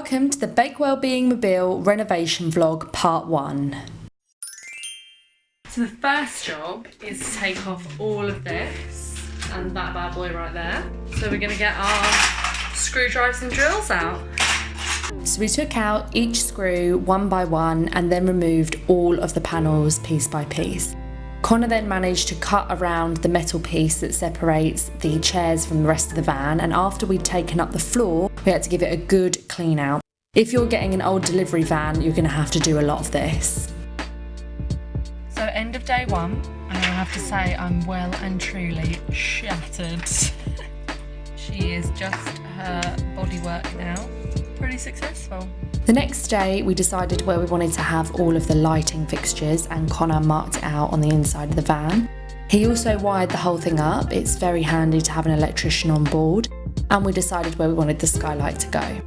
Welcome to the Bakewell Being Mobile renovation vlog part 1. So the first job is to take off all of this and that bad boy right there. So we're going to get our screwdrivers and drills out. So we took out each screw one by one and then removed all of the panels piece by piece. Connor then managed to cut around the metal piece that separates the chairs from the rest of the van, and after we'd taken up the floor, we had to give it a good clean out. If you're getting an old delivery van, you're going to have to do a lot of this. So end of day 1, and I have to say I'm well and truly shattered. She is just her bodywork now. Pretty successful. The next day we decided where we wanted to have all of the lighting fixtures, and Connor marked it out on the inside of the van. He also wired the whole thing up. It's very handy to have an electrician on board, and we decided where we wanted the skylight to go.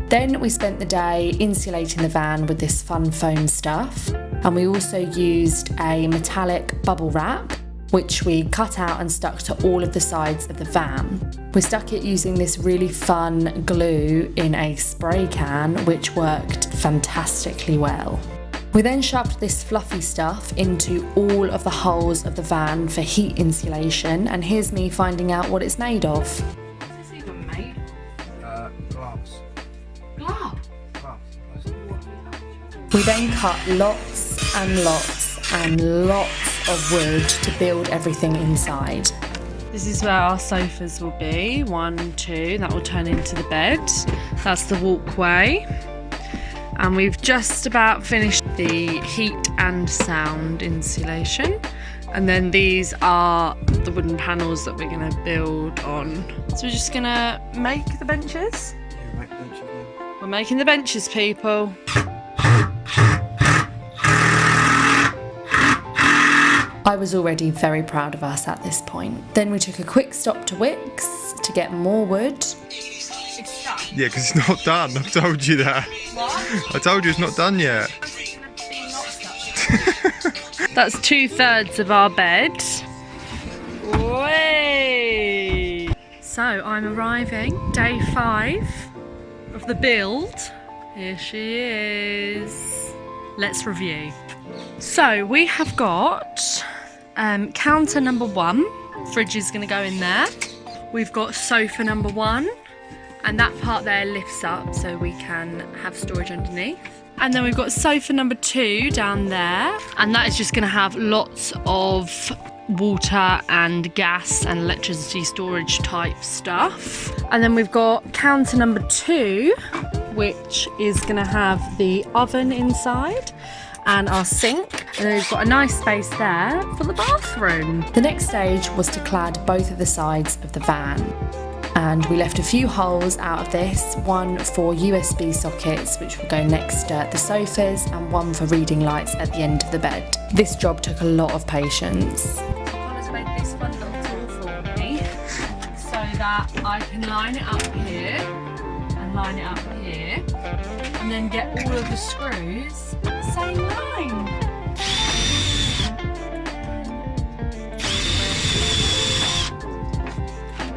Then we spent the day insulating the van with this fun foam stuff, and we also used a metallic bubble wrap which we cut out and stuck to all of the sides of the van. We stuck it using this really fun glue in a spray can, which worked fantastically well. We then shoved this fluffy stuff into all of the holes of the van for heat insulation, and here's me finding out what it's made of. What's this even made of? Glass. Glass? We then cut lots and lots and lots of wood to build everything inside. This is where our sofas will be. 1, 2, that will turn into the bed. That's the walkway. And we've just about finished the heat and sound insulation. And then these are the wooden panels that we're gonna build on. So we're just gonna make the benches. Yeah, make benches now. We're making the benches, people. I was already very proud of us at this point. Then we took a quick stop to Wickes to get more wood. It's stuck. Yeah, because it's not done. I've told you that. What? I told you it's not done yet. That's 2/3 of our bed. Way. So I'm arriving, day 5 of the build. Here she is. Let's review. So we have got counter number 1. Fridge is going to go in there. We've got sofa number 1, and that part there lifts up so we can have storage underneath. And then we've got sofa number 2 down there, and that is just going to have lots of water and gas and electricity storage type stuff. And then we've got counter number 2, which is going to have the oven inside and our sink, and then we've got a nice space there for the bathroom. The next stage was to clad both of the sides of the van, and we left a few holes out of this, one for USB sockets which will go next to the sofas, and one for reading lights at the end of the bed. This job took a lot of patience. Connor's made this fun little tool for me so that I can line it up here and line it up here, and then get all of the screws same line.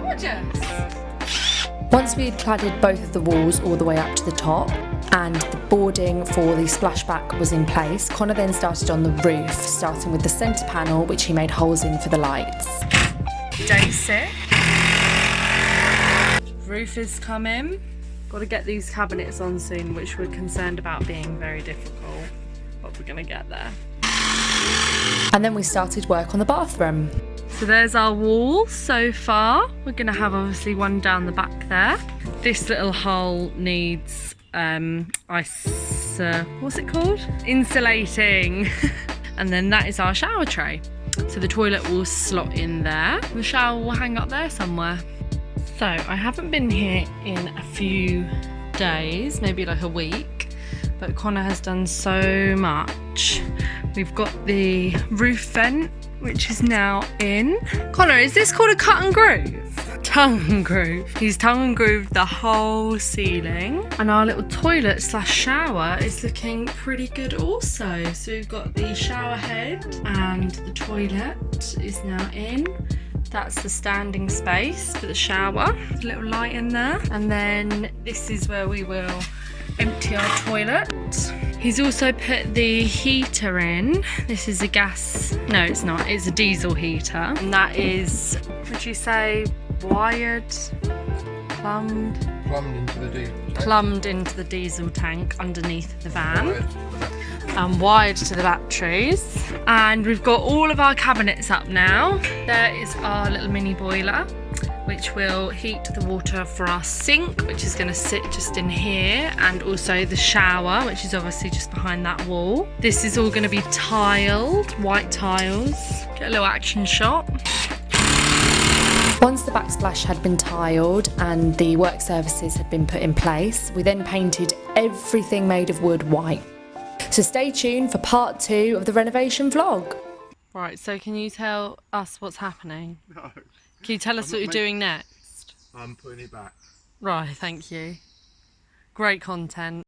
Gorgeous. Once we had cladded both of the walls all the way up to the top and the boarding for the splashback was in place, Connor then started on the roof, starting with the centre panel which he made holes in for the lights. Day 6. Roof is coming. Got to get these cabinets on soon, which we're concerned about being very difficult, but we're going to get there. And then we started work on the bathroom. So there's our wall so far. We're going to have obviously one down the back there. This little hole needs what's it called? Insulating. And then that is our shower tray. So the toilet will slot in there. The shower will hang up there somewhere. So I haven't been here in a few days, maybe like a week, but Connor has done so much. We've got the roof vent, which is now in. Connor, is this called a cut and groove? Tongue and groove. He's tongue and grooved the whole ceiling. And our little toilet / shower is looking pretty good also. So we've got the shower head and the toilet is now in. That's the standing space for the shower. A little light in there. And then this is where we will empty our toilet. He's also put the heater in. This is a gas, no it's not, it's a diesel heater. And that is, would you say, wired, plumbed into the diesel tank underneath the van. And wired to the batteries. And we've got all of our cabinets up now. There is our little mini boiler, which will heat the water for our sink, which is going to sit just in here, and also the shower, which is obviously just behind that wall. This is all going to be tiled, white tiles. Get a little action shot. Once the backsplash had been tiled and the work surfaces had been put in place, we then painted everything made of wood white. So stay tuned for part 2 of the renovation vlog. Right, so can you tell us what's happening? No. Can you tell us what you're doing next? I'm putting it back. Right, thank you. Great content.